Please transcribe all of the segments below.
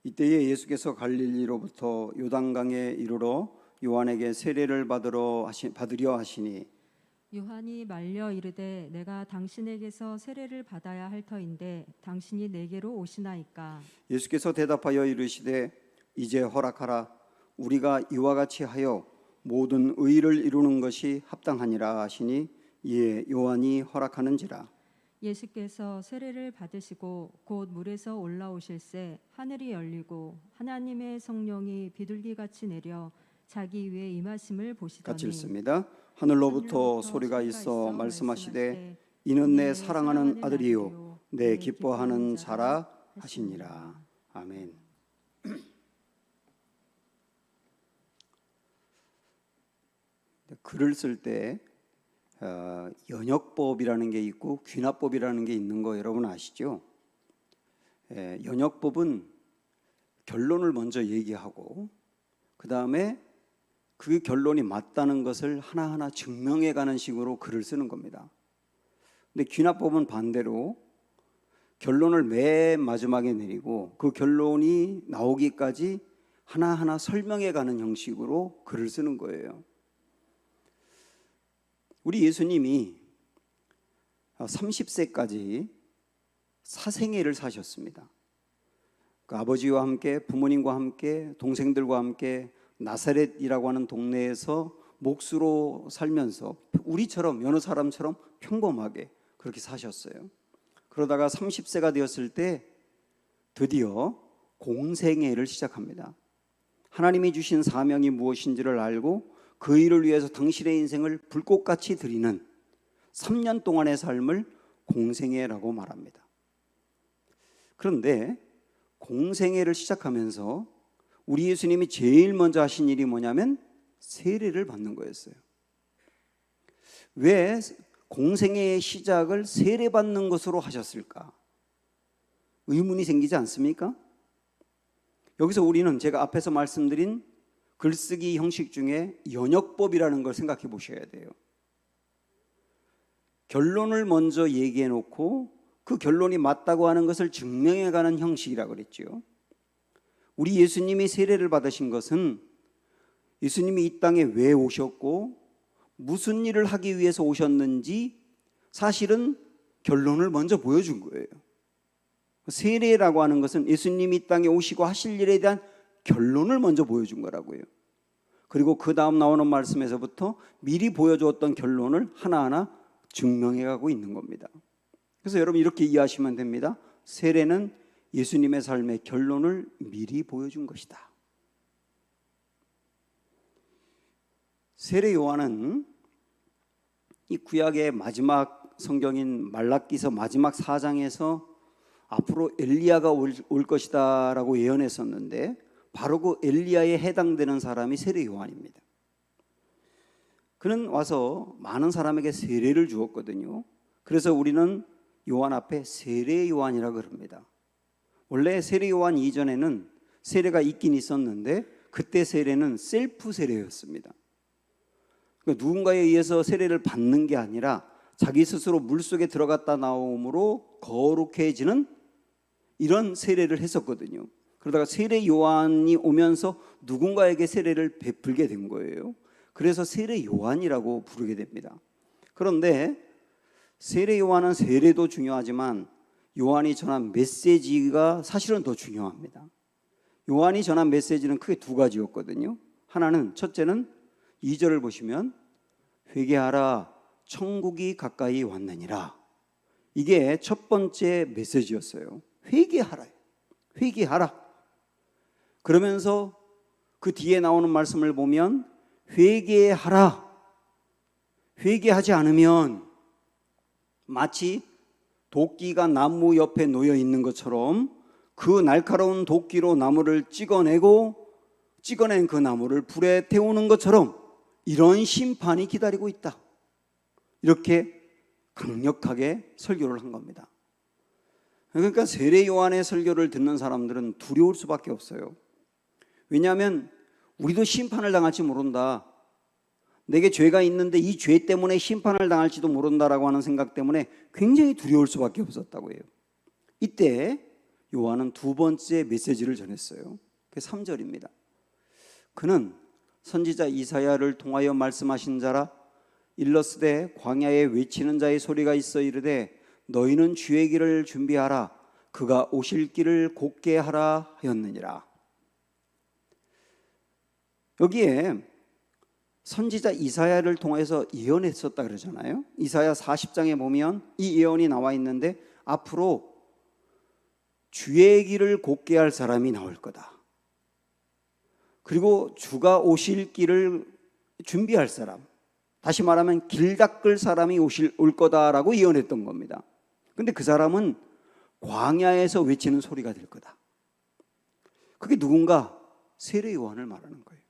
이때에 예수께서 갈릴리로부터 요단강에 이르러 요한에게 세례를 받으려 하시니 요한이 말려 이르되 내가 당신에게서 세례를 받아야 할 터인데 당신이 내게로 오시나이까. 예수께서 대답하여 이르시되 이제 허락하라. 우리가 이와 같이 하여 모든 의를 이루는 것이 합당하니라 하시니 이에 요한이 허락하는지라. 예수께서 세례를 받으시고 곧 물에서 올라오실새 하늘이 열리고 하나님의 성령이 비둘기같이 내려 자기 위에 임하심을 보시더니 같이 읽습니다. 하늘로부터 소리가 있어 말씀하시되 이는 내 사랑하는 아들이요 내 기뻐하는 자라 하시니라. 아멘. 글을 쓸 때 연역법이라는 게 있고 귀납법이라는 게 있는 거 여러분 아시죠? 연역법은 결론을 먼저 얘기하고 그 다음에 그 결론이 맞다는 것을 하나하나 증명해가는 식으로 글을 쓰는 겁니다. 근데 귀납법은 반대로 결론을 맨 마지막에 내리고 그 결론이 나오기까지 하나하나 설명해가는 형식으로 글을 쓰는 거예요. 우리 예수님이 30세까지 사생애를 사셨습니다. 그 아버지와 함께 부모님과 함께 동생들과 함께 나사렛이라고 하는 동네에서 몫으로 살면서 우리처럼 여느 사람처럼 평범하게 그렇게 사셨어요. 그러다가 30세가 되었을 때 드디어 공생애를 시작합니다. 하나님이 주신 사명이 무엇인지를 알고 그 일을 위해서 당신의 인생을 불꽃같이 드리는 3년 동안의 삶을 공생애라고 말합니다. 그런데 공생애를 시작하면서 우리 예수님이 제일 먼저 하신 일이 뭐냐면 세례를 받는 거였어요. 왜 공생애의 시작을 세례받는 것으로 하셨을까? 의문이 생기지 않습니까? 여기서 우리는 제가 앞에서 말씀드린 글쓰기 형식 중에 연역법이라는 걸 생각해 보셔야 돼요. 결론을 먼저 얘기해 놓고 그 결론이 맞다고 하는 것을 증명해 가는 형식이라고 그랬죠. 우리 예수님이 세례를 받으신 것은 예수님이 이 땅에 왜 오셨고 무슨 일을 하기 위해서 오셨는지 사실은 결론을 먼저 보여준 거예요. 세례라고 하는 것은 예수님이 이 땅에 오시고 하실 일에 대한 결론을 먼저 보여준 거라고요. 그리고 그 다음 나오는 말씀에서부터 미리 보여주었던 결론을 하나하나 증명해가고 있는 겁니다. 그래서 여러분 이렇게 이해하시면 됩니다. 세례는 예수님의 삶의 결론을 미리 보여준 것이다. 세례 요한은 이 구약의 마지막 성경인 말라기서 마지막 4장에서 앞으로 엘리야가 올 것이다 라고 예언했었는데 바로 그 엘리야에 해당되는 사람이 세례 요한입니다. 그는 와서 많은 사람에게 세례를 주었거든요. 그래서 우리는 요한 앞에 세례 요한이라고 그럽니다. 원래 세례 요한 이전에는 세례가 있긴 있었는데 그때 세례는 셀프 세례였습니다. 그러니까 누군가에 의해서 세례를 받는 게 아니라 자기 스스로 물속에 들어갔다 나옴으로 거룩해지는 이런 세례를 했었거든요. 그러다가 세례 요한이 오면서 누군가에게 세례를 베풀게 된 거예요. 그래서 세례 요한이라고 부르게 됩니다. 그런데 세례 요한은 세례도 중요하지만 요한이 전한 메시지가 사실은 더 중요합니다. 요한이 전한 메시지는 크게 두 가지였거든요. 하나는 첫째는 2절을 보시면 회개하라 천국이 가까이 왔느니라. 이게 첫 번째 메시지였어요. 회개하라. 회개하라. 그러면서 그 뒤에 나오는 말씀을 보면 회개하라. 회개하지 않으면 마치 도끼가 나무 옆에 놓여 있는 것처럼 그 날카로운 도끼로 나무를 찍어낸 그 나무를 불에 태우는 것처럼 이런 심판이 기다리고 있다. 이렇게 강력하게 설교를 한 겁니다. 그러니까 세례 요한의 설교를 듣는 사람들은 두려울 수밖에 없어요. 왜냐하면 우리도 심판을 당할지 모른다. 내게 죄가 있는데 이 죄 때문에 심판을 당할지도 모른다라고 하는 생각 때문에 굉장히 두려울 수밖에 없었다고 해요. 이때 요한은 두 번째 메시지를 전했어요. 그게 3절입니다. 그는 선지자 이사야를 통하여 말씀하신 자라. 일러스되 광야에 외치는 자의 소리가 있어 이르되 너희는 주의 길을 준비하라. 그가 오실 길을 곧게 하라 하였느니라. 여기에 선지자 이사야를 통해서 예언했었다 그러잖아요. 이사야 40장에 보면 이 예언이 나와 있는데 앞으로 주의 길을 곧게 할 사람이 나올 거다. 그리고 주가 오실 길을 준비할 사람, 다시 말하면 길 닦을 사람이 올 거다라고 예언했던 겁니다. 근데 그 사람은 광야에서 외치는 소리가 될 거다. 그게 누군가? 세례 요한을 말하는 거예요.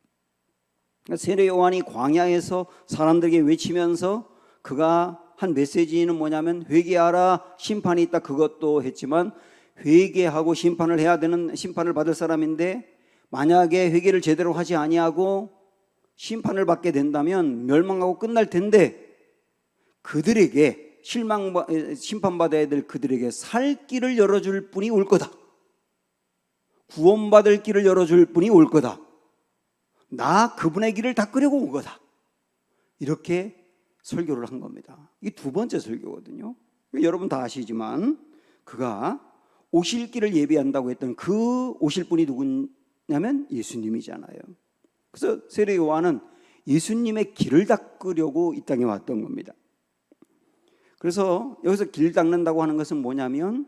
그러니까 세례 요한이 광야에서 사람들에게 외치면서 그가 한 메시지는 뭐냐면 회개하라, 심판이 있다, 그것도 했지만 회개하고 심판을 해야 되는, 심판을 받을 사람인데 만약에 회개를 제대로 하지 아니하고 심판을 받게 된다면 멸망하고 끝날 텐데 그들에게 심판받아야 될 그들에게 살 길을 열어줄 분이 올 거다. 구원받을 길을 열어줄 분이 올 거다. 나 그분의 길을 닦으려고 온 거다. 이렇게 설교를 한 겁니다. 이게 두 번째 설교거든요. 여러분 다 아시지만 그가 오실 길을 예비한다고 했던 그 오실 분이 누구냐면 예수님이잖아요. 그래서 세례 요한은 예수님의 길을 닦으려고 이 땅에 왔던 겁니다. 그래서 여기서 길 닦는다고 하는 것은 뭐냐면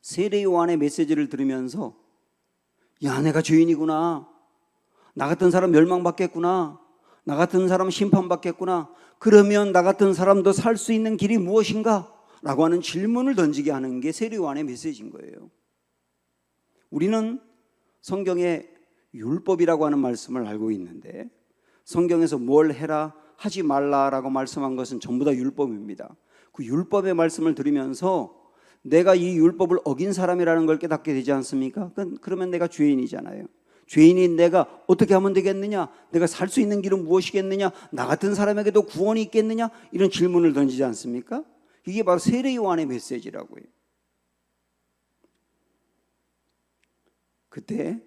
세례 요한의 메시지를 들으면서 야, 내가 죄인이구나. 나 같은 사람 멸망받겠구나. 나 같은 사람 심판받겠구나. 그러면 나 같은 사람도 살 수 있는 길이 무엇인가? 라고 하는 질문을 던지게 하는 게 세례 요한의 메시지인 거예요. 우리는 성경에 율법이라고 하는 말씀을 알고 있는데 성경에서 뭘 해라 하지 말라라고 말씀한 것은 전부 다 율법입니다. 그 율법의 말씀을 들으면서 내가 이 율법을 어긴 사람이라는 걸 깨닫게 되지 않습니까? 그러면 내가 죄인이잖아요. 죄인인 내가 어떻게 하면 되겠느냐? 내가 살 수 있는 길은 무엇이겠느냐? 나 같은 사람에게도 구원이 있겠느냐? 이런 질문을 던지지 않습니까? 이게 바로 세례 요한의 메시지라고요. 그때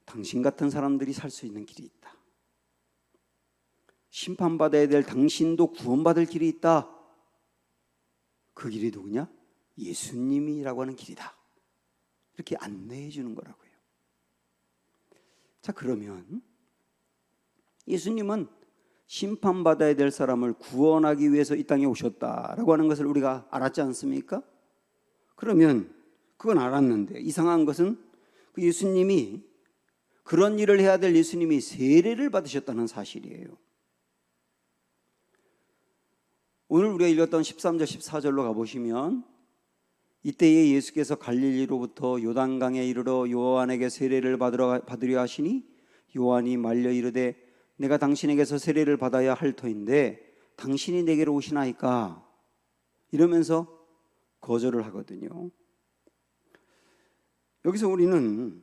당신 같은 사람들이 살 수 있는 길이 있다. 심판받아야 될 당신도 구원받을 길이 있다. 그 길이 누구냐? 예수님이라고 하는 길이다. 이렇게 안내해 주는 거라고요. 자, 그러면 예수님은 심판받아야 될 사람을 구원하기 위해서 이 땅에 오셨다라고 하는 것을 우리가 알았지 않습니까? 그러면 그건 알았는데 이상한 것은 그 예수님이 그런 일을 해야 될 예수님이 세례를 받으셨다는 사실이에요. 오늘 우리가 읽었던 13절 14절로 가보시면 이때에 예수께서 갈릴리로부터 요단강에 이르러 요한에게 세례를 받으려 하시니 요한이 말려 이르되 내가 당신에게서 세례를 받아야 할 터인데 당신이 내게로 오시나이까 이러면서 거절을 하거든요. 여기서 우리는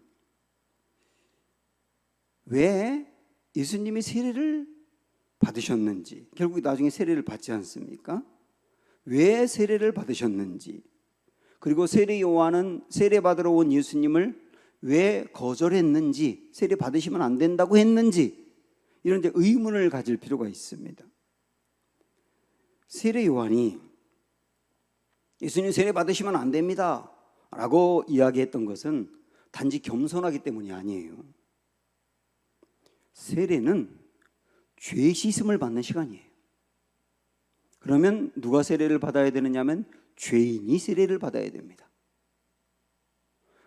왜 예수님이 세례를 받으셨는지, 결국 나중에 세례를 받지 않습니까? 왜 세례를 받으셨는지, 그리고 세례 요한은 세례 받으러 온 예수님을 왜 거절했는지, 세례 받으시면 안 된다고 했는지 이런 이제 의문을 가질 필요가 있습니다. 세례 요한이 예수님 세례 받으시면 안 됩니다 라고 이야기했던 것은 단지 겸손하기 때문이 아니에요. 세례는 죄 씻음을 받는 시간이에요. 그러면 누가 세례를 받아야 되느냐면 죄인이 세례를 받아야 됩니다.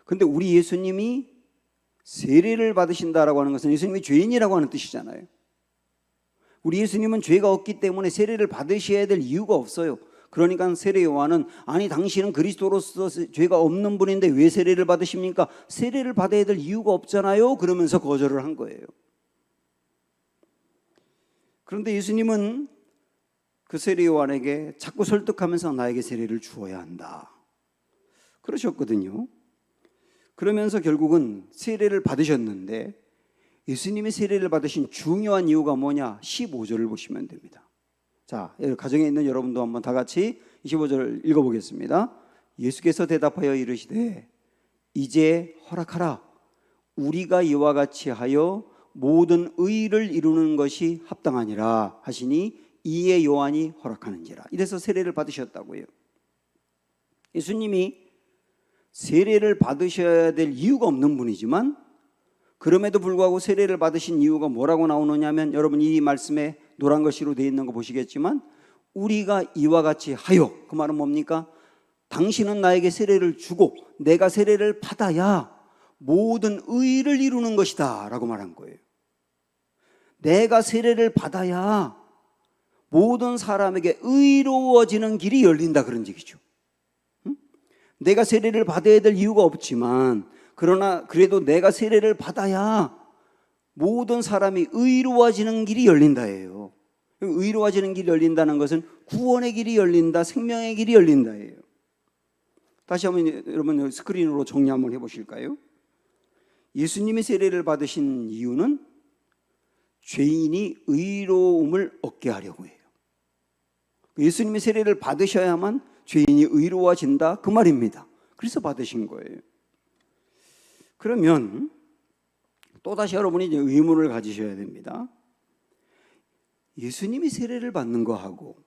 그런데 우리 예수님이 세례를 받으신다라고 하는 것은 예수님이 죄인이라고 하는 뜻이잖아요. 우리 예수님은 죄가 없기 때문에 세례를 받으셔야 될 이유가 없어요. 그러니까 세례 요한은 아니 당신은 그리스도로서 죄가 없는 분인데 왜 세례를 받으십니까? 세례를 받아야 될 이유가 없잖아요. 그러면서 거절을 한 거예요. 그런데 예수님은 그 세례 요한에게 자꾸 설득하면서 나에게 세례를 주어야 한다 그러셨거든요. 그러면서 결국은 세례를 받으셨는데 예수님이 세례를 받으신 중요한 이유가 뭐냐? 15절을 보시면 됩니다. 자, 가정에 있는 여러분도 한번 다 같이 25절 읽어보겠습니다. 예수께서 대답하여 이르시되 이제 허락하라. 우리가 이와 같이 하여 모든 의를 이루는 것이 합당하니라 하시니 이에 요한이 허락하는지라. 이래서 세례를 받으셨다고요. 예수님이 세례를 받으셔야 될 이유가 없는 분이지만 그럼에도 불구하고 세례를 받으신 이유가 뭐라고 나오느냐면, 여러분 이 말씀에 노란 글씨로 되어 있는 거 보시겠지만, 우리가 이와 같이 하여, 그 말은 뭡니까? 당신은 나에게 세례를 주고 내가 세례를 받아야 모든 의를 이루는 것이다 라고 말한 거예요. 내가 세례를 받아야 모든 사람에게 의로워지는 길이 열린다, 그런 얘기죠. 내가 세례를 받아야 될 이유가 없지만, 그러나 그래도 내가 세례를 받아야 모든 사람이 의로워지는 길이 열린다예요. 의로워지는 길이 열린다는 것은 구원의 길이 열린다, 생명의 길이 열린다예요. 다시 한번 여러분 스크린으로 정리 한번 해보실까요? 예수님이 세례를 받으신 이유는 죄인이 의로움을 얻게 하려고 해요. 예수님이 세례를 받으셔야만 죄인이 의로워진다, 그 말입니다. 그래서 받으신 거예요. 그러면 또다시 여러분이 이제 의문을 가지셔야 됩니다. 예수님이 세례를 받는 거하고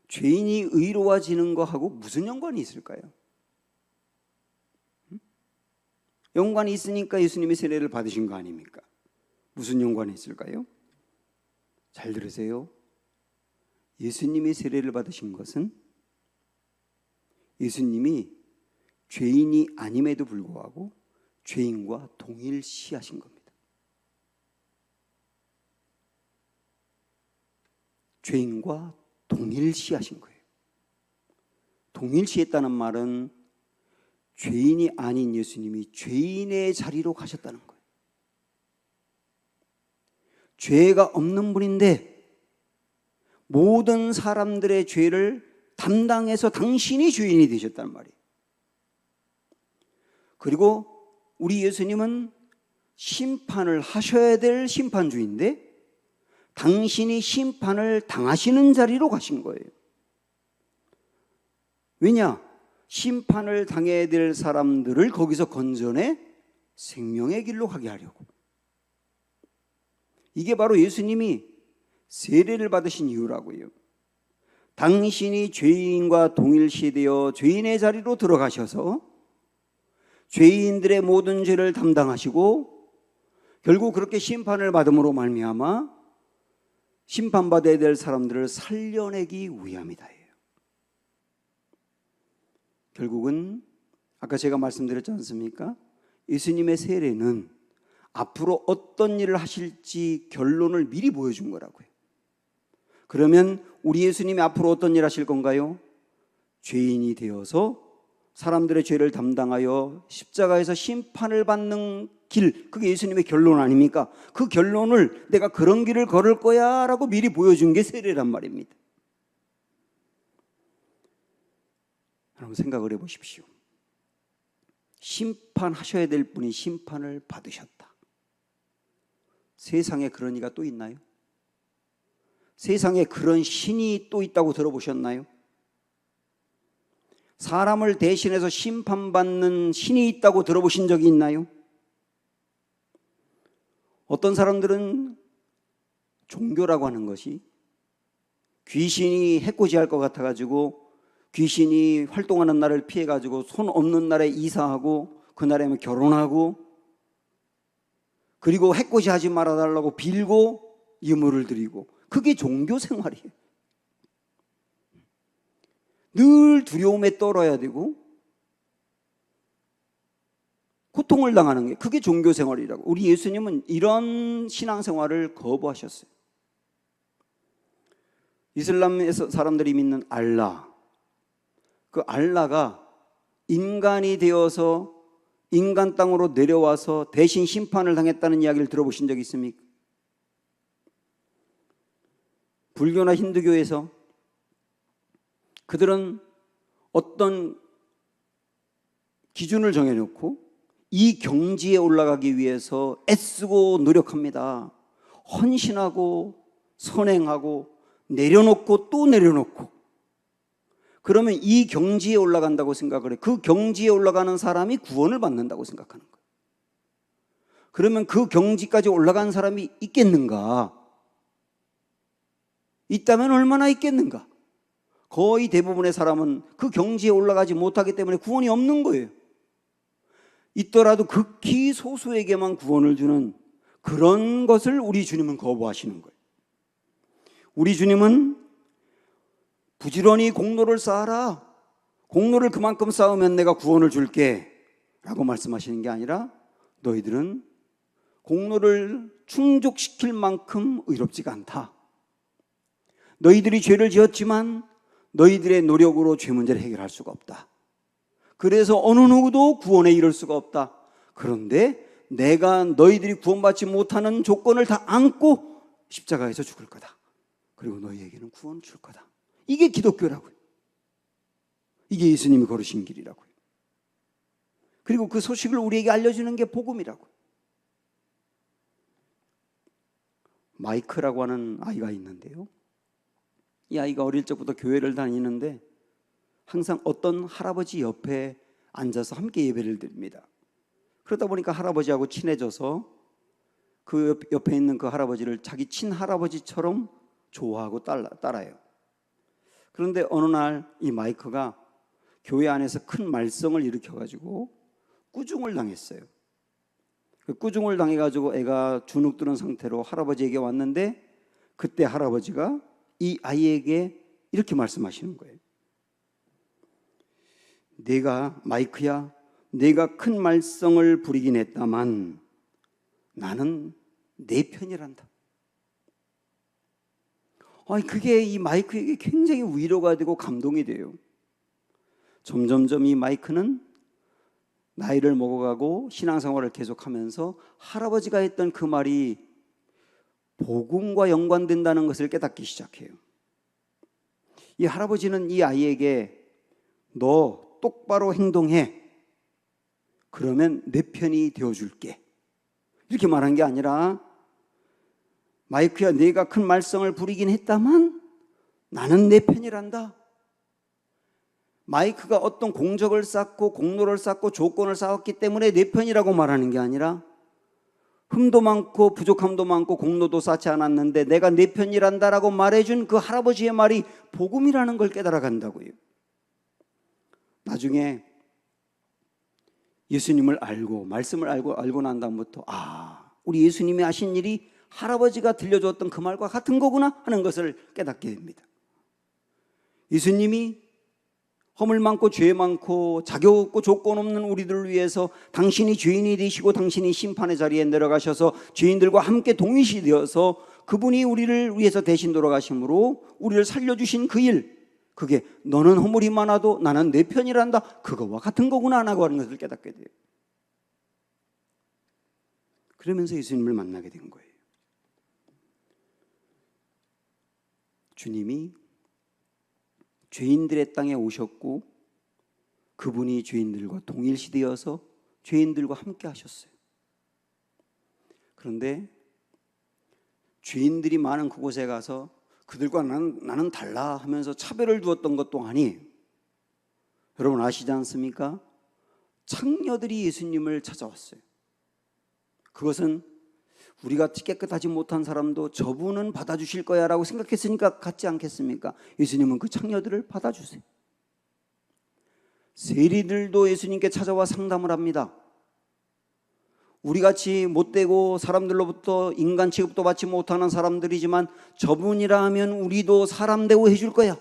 죄인이 의로워지는 거하고 무슨 연관이 있을까요? 연관이 있으니까 예수님이 세례를 받으신 거 아닙니까? 무슨 연관이 있을까요? 잘 들으세요. 예수님이 세례를 받으신 것은 예수님이 죄인이 아님에도 불구하고 죄인과 동일시하신 겁니다. 죄인과 동일시하신 거예요. 동일시했다는 말은 죄인이 아닌 예수님이 죄인의 자리로 가셨다는 거예요. 죄가 없는 분인데 모든 사람들의 죄를 담당해서 당신이 죄인이 되셨단 말이에요. 그리고 우리 예수님은 심판을 하셔야 될 심판주인데 당신이 심판을 당하시는 자리로 가신 거예요. 왜냐? 심판을 당해야 될 사람들을 거기서 건져내 생명의 길로 가게 하려고. 이게 바로 예수님이 세례를 받으신 이유라고요. 당신이 죄인과 동일시되어 죄인의 자리로 들어가셔서 죄인들의 모든 죄를 담당하시고 결국 그렇게 심판을 받음으로 말미암아 심판받아야 될 사람들을 살려내기 위함이다. 결국은 아까 제가 말씀드렸지 않습니까? 예수님의 세례는 앞으로 어떤 일을 하실지 결론을 미리 보여준 거라고요. 그러면 우리 예수님이 앞으로 어떤 일 하실 건가요? 죄인이 되어서 사람들의 죄를 담당하여 십자가에서 심판을 받는 길, 그게 예수님의 결론 아닙니까? 그 결론을 내가 그런 길을 걸을 거야 라고 미리 보여준 게 세례란 말입니다. 여러분 생각을 해보십시오. 심판하셔야 될 분이 심판을 받으셨다. 세상에 그런 이가 또 있나요? 세상에 그런 신이 또 있다고 들어보셨나요? 사람을 대신해서 심판받는 신이 있다고 들어보신 적이 있나요? 어떤 사람들은 종교라고 하는 것이 귀신이 해코지할 것 같아가지고 귀신이 활동하는 날을 피해가지고 손 없는 날에 이사하고 그날에 결혼하고 그리고 해코지 하지 말아달라고 빌고 유물을 드리고, 그게 종교 생활이에요. 늘 두려움에 떨어야 되고 고통을 당하는 게 그게 종교 생활이라고. 우리 예수님은 이런 신앙생활을 거부하셨어요. 이슬람에서 사람들이 믿는 알라, 그 알라가 인간이 되어서 인간 땅으로 내려와서 대신 심판을 당했다는 이야기를 들어보신 적 있습니까? 불교나 힌두교에서 그들은 어떤 기준을 정해놓고 이 경지에 올라가기 위해서 애쓰고 노력합니다. 헌신하고 선행하고 내려놓고 또 내려놓고, 그러면 이 경지에 올라간다고 생각을 해. 그 경지에 올라가는 사람이 구원을 받는다고 생각하는 거예요. 그러면 그 경지까지 올라간 사람이 있겠는가? 있다면 얼마나 있겠는가? 거의 대부분의 사람은 그 경지에 올라가지 못하기 때문에 구원이 없는 거예요. 있더라도 극히 소수에게만 구원을 주는 그런 것을 우리 주님은 거부하시는 거예요. 우리 주님은 부지런히 공로를 쌓아라. 공로를 그만큼 쌓으면 내가 구원을 줄게 라고 말씀하시는 게 아니라 너희들은 공로를 충족시킬 만큼 의롭지가 않다. 너희들이 죄를 지었지만 너희들의 노력으로 죄 문제를 해결할 수가 없다. 그래서 어느 누구도 구원에 이를 수가 없다. 그런데 내가 너희들이 구원받지 못하는 조건을 다 안고 십자가에서 죽을 거다. 그리고 너희에게는 구원을 줄 거다. 이게 기독교라고요. 이게 예수님이 걸으신 길이라고요. 그리고 그 소식을 우리에게 알려주는 게 복음이라고요. 마이크라고 하는 아이가 있는데요. 이 아이가 어릴 적부터 교회를 다니는데 항상 어떤 할아버지 옆에 앉아서 함께 예배를 드립니다. 그러다 보니까 할아버지하고 친해져서 그 옆에 있는 그 할아버지를 자기 친할아버지처럼 좋아하고 따라요. 그런데 어느 날 이 마이크가 교회 안에서 큰 말썽을 일으켜가지고 꾸중을 당했어요. 그 꾸중을 당해가지고 애가 주눅 드는 상태로 할아버지에게 왔는데 그때 할아버지가 이 아이에게 이렇게 말씀하시는 거예요. 마이크야, 내가 큰 말썽을 부리긴 했다만 나는 내 편이란다. 그게 이 마이크에게 굉장히 위로가 되고 감동이 돼요. 점점점 이 마이크는 나이를 먹어가고 신앙생활을 계속하면서 할아버지가 했던 그 말이 복음과 연관된다는 것을 깨닫기 시작해요. 이 할아버지는 이 아이에게 너 똑바로 행동해. 그러면 내 편이 되어줄게. 이렇게 말한 게 아니라 마이크야, 내가 큰 말썽을 부리긴 했다만 나는 내 편이란다. 마이크가 어떤 공적을 쌓고 공로를 쌓고 조건을 쌓았기 때문에 내 편이라고 말하는 게 아니라 흠도 많고 부족함도 많고 공로도 쌓지 않았는데 내가 내 편이란다라고 말해준 그 할아버지의 말이 복음이라는 걸 깨달아 간다고요. 나중에 예수님을 알고 말씀을 알고 난 다음부터 우리 예수님이 하신 일이 할아버지가 들려줬던 그 말과 같은 거구나 하는 것을 깨닫게 됩니다. 예수님이 허물 많고 죄 많고 자격 없고 조건 없는 우리들을 위해서 당신이 죄인이 되시고 당신이 심판의 자리에 내려가셔서 죄인들과 함께 동일시 되어서 그분이 우리를 위해서 대신 돌아가심으로 우리를 살려주신 그 일, 그게 너는 허물이 많아도 나는 내 편이란다, 그거와 같은 거구나 라고 하는 것을 깨닫게 돼요. 그러면서 예수님을 만나게 된 거예요. 주님이 죄인들의 땅에 오셨고 그분이 죄인들과 동일시되어서 죄인들과 함께 하셨어요. 그런데 죄인들이 많은 그곳에 가서 그들과 나는 달라 하면서 차별을 두었던 것도 아니에요. 여러분 아시지 않습니까? 창녀들이 예수님을 찾아왔어요. 그것은 우리가 깨끗하지 못한 사람도 저분은 받아주실 거야 라고 생각했으니까 같지 않겠습니까? 예수님은 그 창녀들을 받아주세요. 세리들도 예수님께 찾아와 상담을 합니다. 우리같이 못되고 사람들로부터 인간 취급도 받지 못하는 사람들이지만 저분이라 하면 우리도 사람 대우해 줄 거야.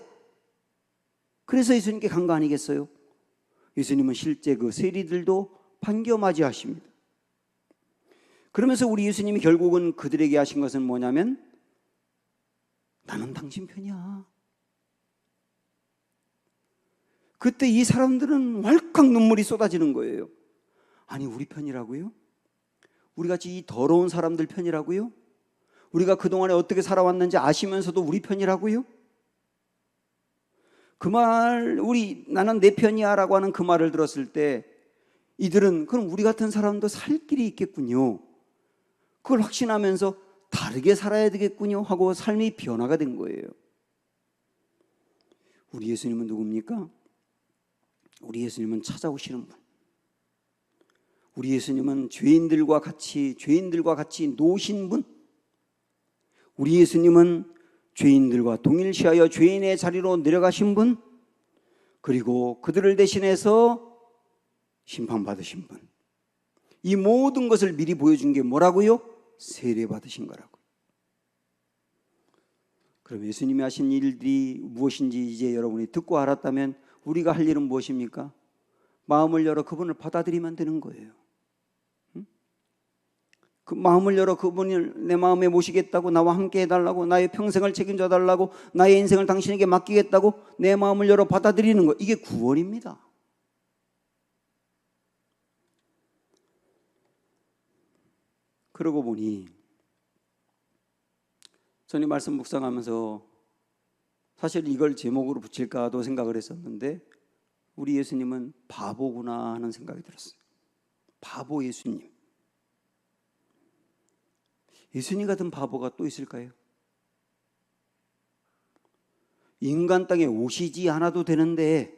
그래서 예수님께 간 거 아니겠어요? 예수님은 실제 그 세리들도 반겨맞이하십니다. 그러면서 우리 예수님이 결국은 그들에게 하신 것은 뭐냐면 나는 당신 편이야. 그때 이 사람들은 왈칵 눈물이 쏟아지는 거예요. 아니 우리 편이라고요? 우리같이 이 더러운 사람들 편이라고요? 우리가 그동안에 어떻게 살아왔는지 아시면서도 우리 편이라고요? 그 말, 나는 내 편이야 라고 하는 그 말을 들었을 때 이들은 그럼 우리 같은 사람도 살 길이 있겠군요. 그걸 확신하면서 다르게 살아야 되겠군요 하고 삶이 변화가 된 거예요. 우리 예수님은 누굽니까? 우리 예수님은 찾아오시는 분. 우리 예수님은 죄인들과 같이 노신 분. 우리 예수님은 죄인들과 동일시하여 죄인의 자리로 내려가신 분, 그리고 그들을 대신해서 심판받으신 분. 이 모든 것을 미리 보여준 게 뭐라고요? 세례받으신 거라고. 그럼 예수님이 하신 일들이 무엇인지 이제 여러분이 듣고 알았다면 우리가 할 일은 무엇입니까? 마음을 열어 그분을 받아들이면 되는 거예요. 그 마음을 열어 그분을 내 마음에 모시겠다고, 나와 함께 해달라고, 나의 평생을 책임져 달라고, 나의 인생을 당신에게 맡기겠다고 내 마음을 열어 받아들이는 것, 이게 구원입니다. 그러고 보니 저는 이 말씀 묵상하면서 사실 이걸 제목으로 붙일까도 생각을 했었는데 우리 예수님은 바보구나 하는 생각이 들었어요. 바보 예수님. 예수님 같은 바보가 또 있을까요? 인간 땅에 오시지 않아도 되는데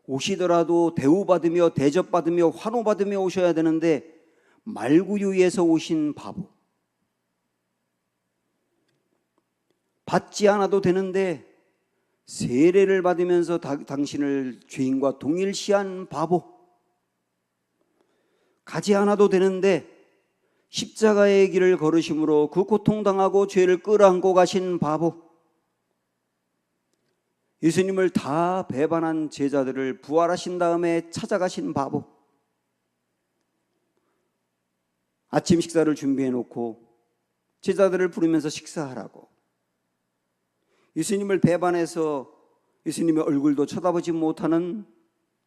오시더라도 대우받으며 대접받으며 환호받으며 오셔야 되는데 말구유에서 오신 바보. 받지 않아도 되는데 세례를 받으면서 당신을 죄인과 동일시한 바보. 가지 않아도 되는데 십자가의 길을 걸으심으로 그 고통당하고 죄를 끌어안고 가신 바보. 예수님을 다 배반한 제자들을 부활하신 다음에 찾아가신 바보. 아침 식사를 준비해 놓고 제자들을 부르면서 식사하라고. 예수님을 배반해서 예수님의 얼굴도 쳐다보지 못하는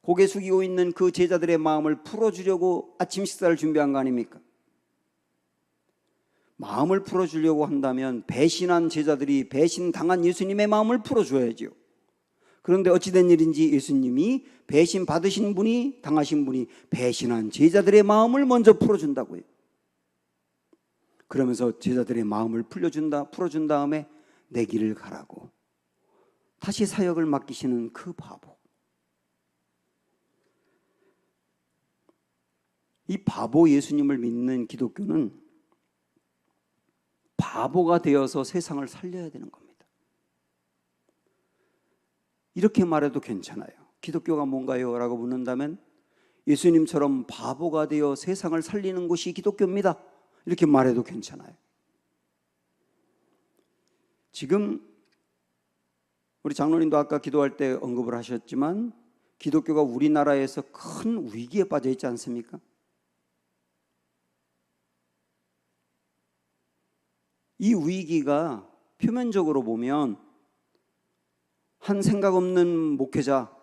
고개 숙이고 있는 그 제자들의 마음을 풀어주려고 아침 식사를 준비한 거 아닙니까? 마음을 풀어주려고 한다면 배신한 제자들이 배신당한 예수님의 마음을 풀어줘야죠. 그런데 어찌된 일인지 예수님이 배신 받으신 분이, 당하신 분이 배신한 제자들의 마음을 먼저 풀어준다고요. 그러면서 제자들의 마음을 풀어준 다음에 내 길을 가라고 다시 사역을 맡기시는 그 바보. 이 바보 예수님을 믿는 기독교는 바보가 되어서 세상을 살려야 되는 겁니다. 이렇게 말해도 괜찮아요. 기독교가 뭔가요? 라고 묻는다면 예수님처럼 바보가 되어 세상을 살리는 것이 기독교입니다. 이렇게 말해도 괜찮아요. 지금 우리 장로님도 아까 기도할 때 언급을 하셨지만 기독교가 우리나라에서 큰 위기에 빠져 있지 않습니까? 이 위기가 표면적으로 보면 한 생각 없는 목회자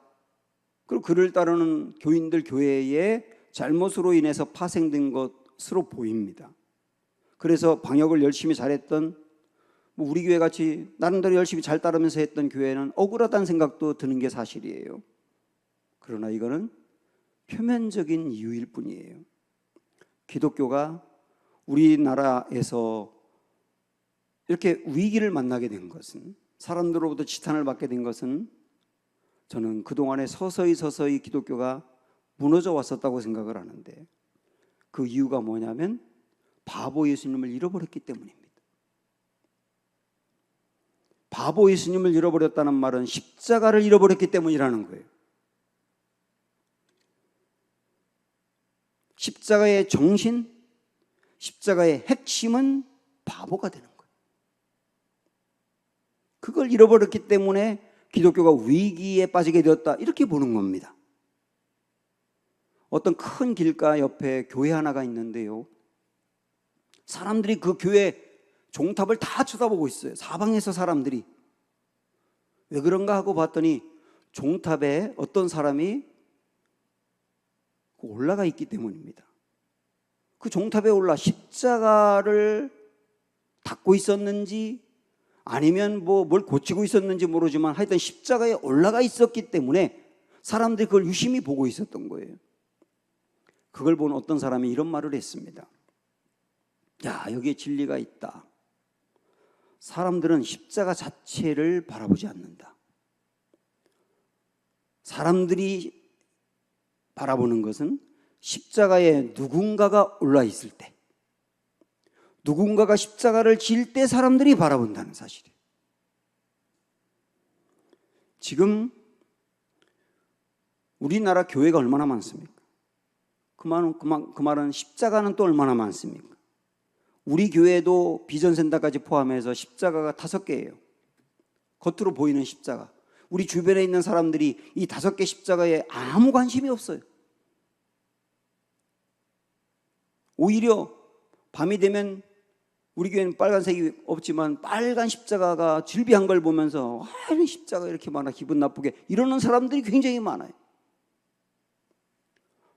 그리고 그를 따르는 교인들 교회의 잘못으로 인해서 파생된 것으로 보입니다. 그래서 방역을 열심히 잘했던 우리 교회 같이 나름대로 열심히 잘 따르면서 했던 교회는 억울하다는 생각도 드는 게 사실이에요. 그러나 이거는 표면적인 이유일 뿐이에요. 기독교가 우리나라에서 이렇게 위기를 만나게 된 것은, 사람들로부터 지탄을 받게 된 것은 저는 그동안에 서서히 기독교가 무너져 왔었다고 생각을 하는데 그 이유가 뭐냐면 바보 예수님을 잃어버렸기 때문입니다. 바보 예수님을 잃어버렸다는 말은 십자가를 잃어버렸기 때문이라는 거예요. 십자가의 정신, 십자가의 핵심은 바보가 되는 거예요. 그걸 잃어버렸기 때문에 기독교가 위기에 빠지게 되었다, 이렇게 보는 겁니다. 어떤 큰 길가 옆에 교회 하나가 있는데요, 사람들이 그 교회 종탑을 다 쳐다보고 있어요. 사방에서 사람들이. 왜 그런가 하고 봤더니 종탑에 어떤 사람이 올라가 있기 때문입니다. 그 종탑에 올라 십자가를 닦고 있었는지 아니면 뭘 고치고 있었는지 모르지만 하여튼 십자가에 올라가 있었기 때문에 사람들이 그걸 유심히 보고 있었던 거예요. 그걸 본 어떤 사람이 이런 말을 했습니다. 야, 여기에 진리가 있다. 사람들은 십자가 자체를 바라보지 않는다. 사람들이 바라보는 것은 십자가에 누군가가 올라 있을 때, 누군가가 십자가를 질 때 사람들이 바라본다는 사실이에요. 지금 우리나라 교회가 얼마나 많습니까? 그 말은 십자가는 또 얼마나 많습니까? 우리 교회도 비전센터까지 포함해서 십자가가 5개예요. 겉으로 보이는 십자가. 우리 주변에 있는 사람들이 이 5개 십자가에 아무 관심이 없어요. 오히려 밤이 되면 우리 교회는 빨간색이 없지만 빨간 십자가가 질비한 걸 보면서 이 십자가 이렇게 많아 기분 나쁘게 이러는 사람들이 굉장히 많아요.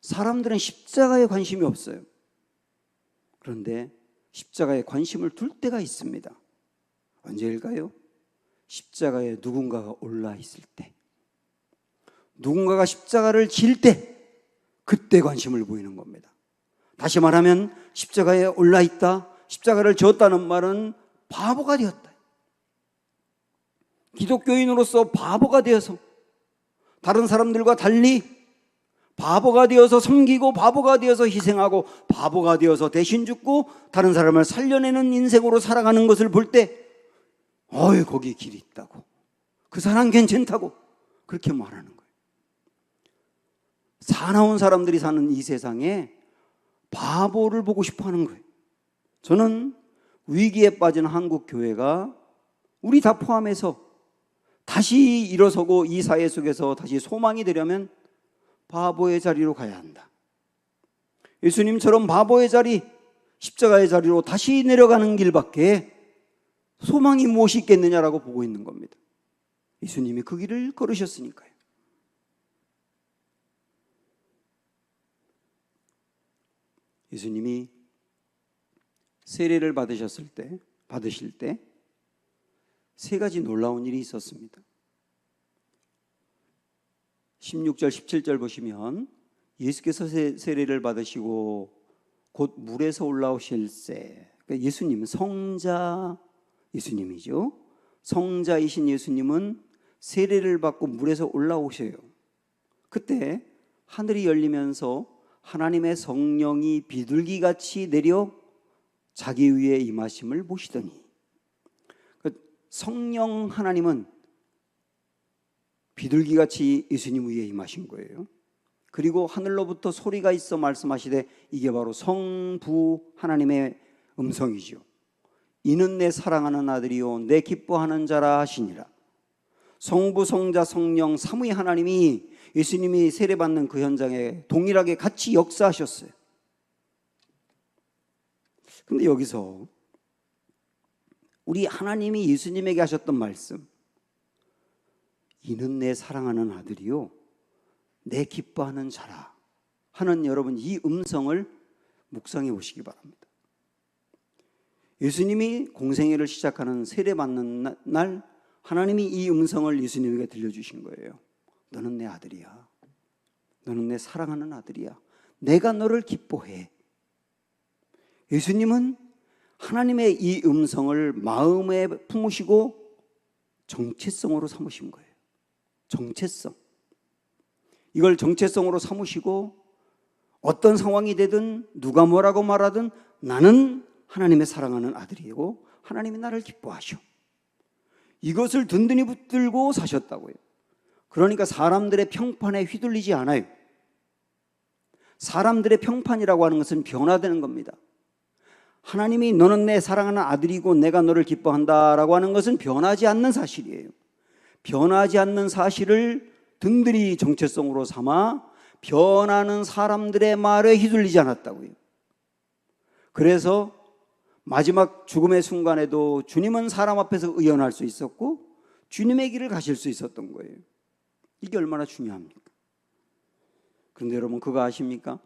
사람들은 십자가에 관심이 없어요. 그런데 십자가에 관심을 둘 때가 있습니다. 언제일까요? 십자가에 누군가가 올라 있을 때, 누군가가 십자가를 질 때, 그때 관심을 보이는 겁니다. 다시 말하면 십자가에 올라 있다, 십자가를 졌다는 말은 바보가 되었다. 기독교인으로서 바보가 되어서 다른 사람들과 달리 바보가 되어서 섬기고 바보가 되어서 희생하고 바보가 되어서 대신 죽고 다른 사람을 살려내는 인생으로 살아가는 것을 볼 때 거기 길이 있다고, 그 사람 괜찮다고 그렇게 말하는 거예요. 사나운 사람들이 사는 이 세상에 바보를 보고 싶어 하는 거예요. 저는 위기에 빠진 한국 교회가 우리 다 포함해서 다시 일어서고 이 사회 속에서 다시 소망이 되려면 바보의 자리로 가야 한다. 예수님처럼 바보의 자리, 십자가의 자리로 다시 내려가는 길밖에 소망이 무엇이 있겠느냐라고 보고 있는 겁니다. 예수님이 그 길을 걸으셨으니까요. 예수님이 세례를 받으실 때 3가지 놀라운 일이 있었습니다. 16절, 17절 보시면 예수께서 세례를 받으시고 곧 물에서 올라오실새, 그러니까 예수님은 성자 예수님이죠. 성자이신 예수님은 세례를 받고 물에서 올라오셔요. 그때 하늘이 열리면서 하나님의 성령이 비둘기같이 내려 자기 위에 임하심을 보시더니, 성령 하나님은 비둘기같이 예수님 위에 임하신 거예요. 그리고 하늘로부터 소리가 있어 말씀하시되 이게 바로 성부 하나님의 음성이죠. 이는 내 사랑하는 아들이요 내 기뻐하는 자라 하시니라. 성부, 성자, 성령 삼위 하나님이 예수님이 세례받는 그 현장에 동일하게 같이 역사하셨어요. 근데 여기서 우리 하나님이 예수님에게 하셨던 말씀, 이는 내 사랑하는 아들이요 내 기뻐하는 자라 하는, 여러분 이 음성을 묵상해 보시기 바랍니다. 예수님이 공생애를 시작하는 세례받는 날 하나님이 이 음성을 예수님에게 들려주신 거예요. 너는 내 아들이야. 너는 내 사랑하는 아들이야. 내가 너를 기뻐해. 예수님은 하나님의 이 음성을 마음에 품으시고 정체성으로 삼으신 거예요. 정체성. 이걸 정체성으로 삼으시고 어떤 상황이 되든 누가 뭐라고 말하든 나는 하나님의 사랑하는 아들이고 하나님이 나를 기뻐하셔. 이것을 든든히 붙들고 사셨다고요. 그러니까 사람들의 평판에 휘둘리지 않아요. 사람들의 평판이라고 하는 것은 변화되는 겁니다. 하나님이 너는 내 사랑하는 아들이고 내가 너를 기뻐한다라고 하는 것은 변하지 않는 사실이에요. 변하지 않는 사실을 든든히 정체성으로 삼아 변하는 사람들의 말에 휘둘리지 않았다고요. 그래서 마지막 죽음의 순간에도 주님은 사람 앞에서 의연할 수 있었고 주님의 길을 가실 수 있었던 거예요. 이게 얼마나 중요합니까? 그런데 여러분 그거 아십니까?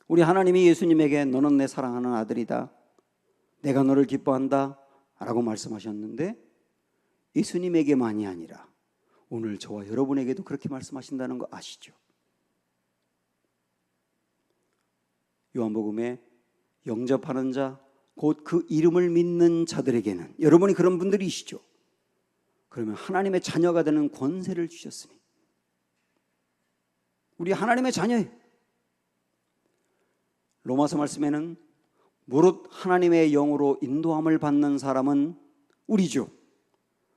우리 하나님이 예수님에게 너는 내 사랑하는 아들이다, 내가 너를 기뻐한다 라고 말씀하셨는데 예수님에게만이 아니라 오늘 저와 여러분에게도 그렇게 말씀하신다는 거 아시죠? 요한복음에 영접하는 자, 곧 그 이름을 믿는 자들에게는, 여러분이 그런 분들이시죠? 그러면 하나님의 자녀가 되는 권세를 주셨으니 우리 하나님의 자녀예요. 로마서 말씀에는 무릇 하나님의 영으로 인도함을 받는 사람은 우리죠.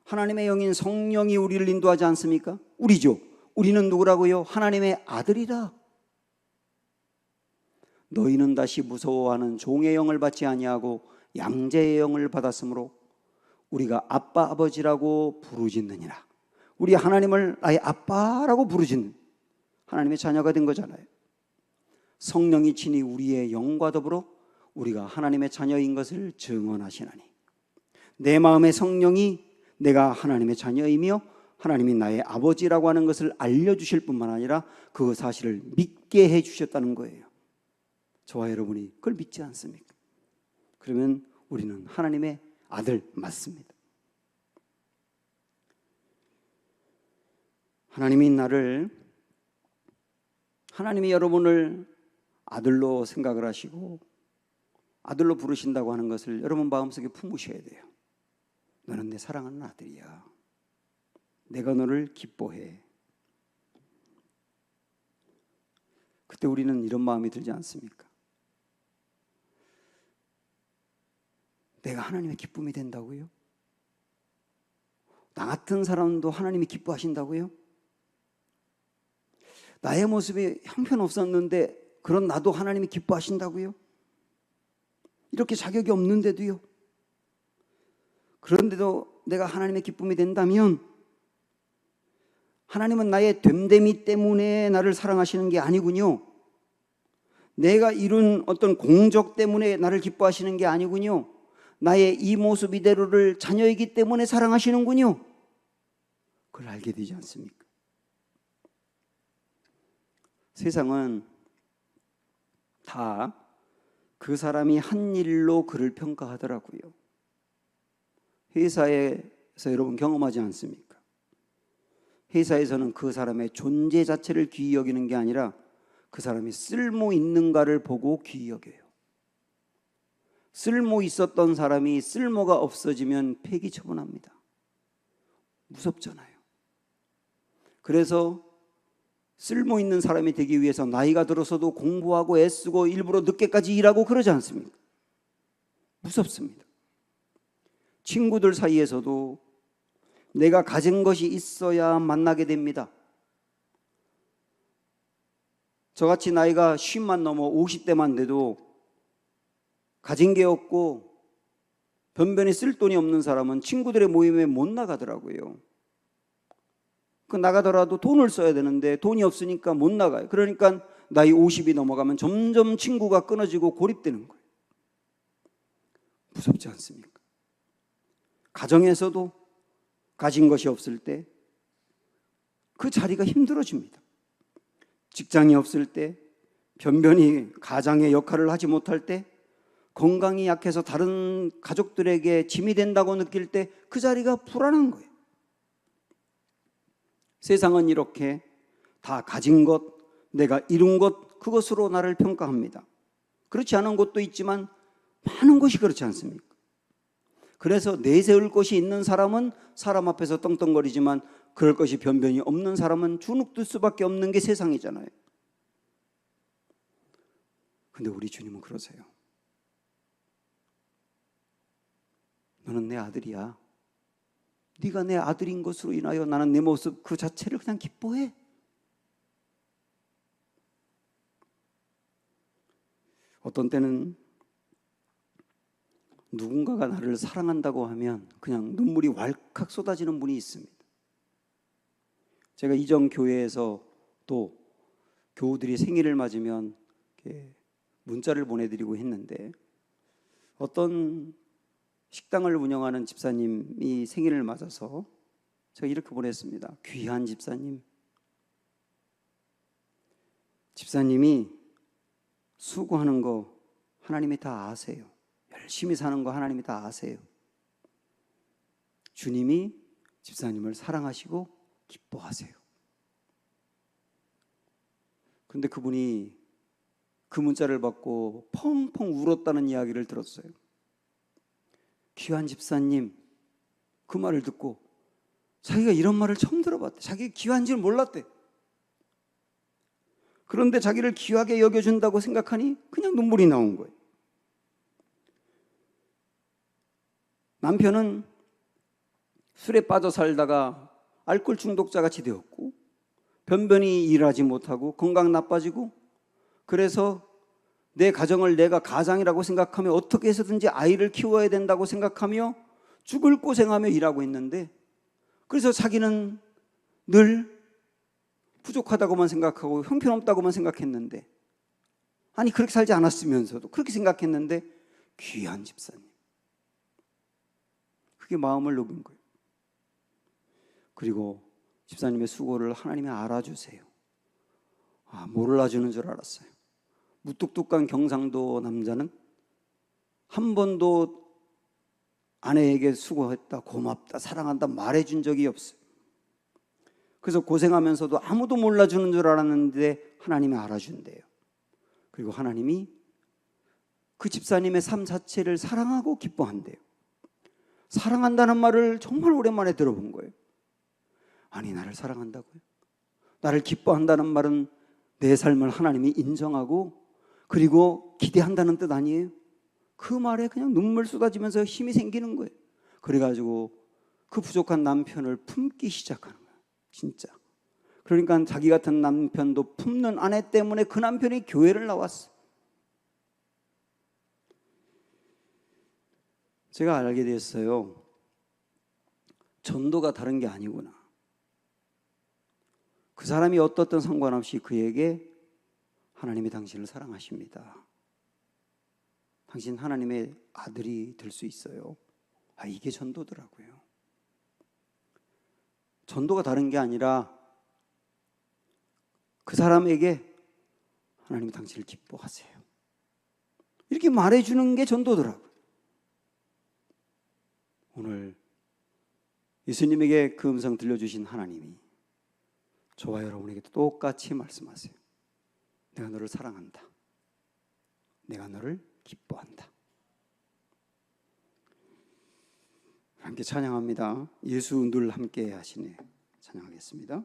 하나님의 영인 성령이 우리를 인도하지 않습니까? 우리죠. 우리는 누구라고요? 하나님의 아들이라. 너희는 다시 무서워하는 종의 영을 받지 아니하고 양자의 영을 받았으므로 우리가 아빠 아버지라고 부르짖느니라. 우리 하나님을 나의 아빠라고 부르짖는 하나님의 자녀가 된 거잖아요. 성령이 친히 우리의 영과 더불어 우리가 하나님의 자녀인 것을 증언하시나니 내 마음의 성령이 내가 하나님의 자녀이며 하나님이 나의 아버지라고 하는 것을 알려주실 뿐만 아니라 그 사실을 믿게 해주셨다는 거예요. 저와 여러분이 그걸 믿지 않습니까? 그러면 우리는 하나님의 아들 맞습니다. 하나님이 여러분을 아들로 생각을 하시고 아들로 부르신다고 하는 것을 여러분 마음속에 품으셔야 돼요. 너는 내 사랑하는 아들이야. 내가 너를 기뻐해. 그때 우리는 이런 마음이 들지 않습니까? 내가 하나님의 기쁨이 된다고요? 나 같은 사람도 하나님이 기뻐하신다고요? 나의 모습이 형편없었는데 그런 나도 하나님이 기뻐하신다고요? 이렇게 자격이 없는데도요? 그런데도 내가 하나님의 기쁨이 된다면 하나님은 나의 됨됨이 때문에 나를 사랑하시는 게 아니군요. 내가 이룬 어떤 공적 때문에 나를 기뻐하시는 게 아니군요. 나의 이 모습 이대로를 자녀이기 때문에 사랑하시는군요. 그걸 알게 되지 않습니까? 세상은 다 그 사람이 한 일로 그를 평가하더라고요. 회사에서 여러분 경험하지 않습니까? 회사에서는 그 사람의 존재 자체를 귀히 여기는 게 아니라 그 사람이 쓸모 있는가를 보고 귀히 여겨요. 쓸모 있었던 사람이 쓸모가 없어지면 폐기 처분합니다. 무섭잖아요. 그래서 쓸모 있는 사람이 되기 위해서 나이가 들어서도 공부하고 애쓰고 일부러 늦게까지 일하고 그러지 않습니까? 무섭습니다. 친구들 사이에서도 내가 가진 것이 있어야 만나게 됩니다. 저같이 나이가 50만 넘어 50대만 돼도 가진 게 없고 변변히 쓸 돈이 없는 사람은 친구들의 모임에 못 나가더라고요. 그 나가더라도 돈을 써야 되는데 돈이 없으니까 못 나가요. 그러니까 나이 50이 넘어가면 점점 친구가 끊어지고 고립되는 거예요. 무섭지 않습니까? 가정에서도 가진 것이 없을 때 그 자리가 힘들어집니다. 직장이 없을 때, 변변히 가장의 역할을 하지 못할 때, 건강이 약해서 다른 가족들에게 짐이 된다고 느낄 때 그 자리가 불안한 거예요. 세상은 이렇게 다 가진 것, 내가 이룬 것, 그것으로 나를 평가합니다. 그렇지 않은 것도 있지만 많은 것이 그렇지 않습니까? 그래서 내세울 것이 있는 사람은 사람 앞에서 떵떵거리지만 그럴 것이 변변히 없는 사람은 주눅들 수밖에 없는 게 세상이잖아요. 근데 우리 주님은 그러세요. 너는 내 아들이야. 네가 내 아들인 것으로 인하여 나는 내 모습 그 자체를 그냥 기뻐해. 어떤 때는 누군가가 나를 사랑한다고 하면 그냥 눈물이 왈칵 쏟아지는 분이 있습니다. 제가 이전 교회에서 또 교우들이 생일을 맞으면 이렇게 문자를 보내드리고 했는데 어떤 식당을 운영하는 집사님이 생일을 맞아서 제가 이렇게 보냈습니다. 귀한 집사님, 집사님이 수고하는 거 하나님이 다 아세요. 열심히 사는 거 하나님이 다 아세요. 주님이 집사님을 사랑하시고 기뻐하세요. 그런데 그분이 그 문자를 받고 펑펑 울었다는 이야기를 들었어요. 귀한 집사님, 그 말을 듣고 자기가 이런 말을 처음 들어봤대. 자기가 귀한 줄 몰랐대. 그런데 자기를 귀하게 여겨준다고 생각하니 그냥 눈물이 나온 거예요. 남편은 술에 빠져 살다가 알코올 중독자 같이 되었고, 변변히 일하지 못하고 건강 나빠지고, 그래서 내 가정을 내가 가장이라고 생각하며 어떻게 해서든지 아이를 키워야 된다고 생각하며 죽을 고생하며 일하고 있는데, 그래서 자기는 늘 부족하다고만 생각하고 형편없다고만 생각했는데, 아니 그렇게 살지 않았으면서도 그렇게 생각했는데 귀한 집사님, 그게 마음을 녹인 거예요. 그리고 집사님의 수고를 하나님이 알아주세요. 몰라주는 줄 알았어요. 무뚝뚝한 경상도 남자는 한 번도 아내에게 수고했다, 고맙다, 사랑한다 말해준 적이 없어요. 그래서 고생하면서도 아무도 몰라주는 줄 알았는데 하나님이 알아준대요. 그리고 하나님이 그 집사님의 삶 자체를 사랑하고 기뻐한대요. 사랑한다는 말을 정말 오랜만에 들어본 거예요. 아니, 나를 사랑한다고요? 나를 기뻐한다는 말은 내 삶을 하나님이 인정하고 그리고 기대한다는 뜻 아니에요? 그 말에 그냥 눈물 쏟아지면서 힘이 생기는 거예요. 그래가지고 그 부족한 남편을 품기 시작하는 거예요. 진짜. 그러니까 자기 같은 남편도 품는 아내 때문에 그 남편이 교회를 나왔어. 제가 알게 됐어요. 전도가 다른 게 아니구나. 그 사람이 어떻든 상관없이 그에게 하나님이 당신을 사랑하십니다. 당신 하나님의 아들이 될 수 있어요. 이게 전도더라고요. 전도가 다른 게 아니라 그 사람에게 하나님이 당신을 기뻐하세요. 이렇게 말해주는 게 전도더라고요. 오늘 예수님에게 그 음성 들려주신 하나님이 저와 여러분에게 똑같이 말씀하세요. 내가 너를 사랑한다. 내가 너를 기뻐한다. 함께 찬양합니다. 예수 늘 함께 하시네. 찬양하겠습니다.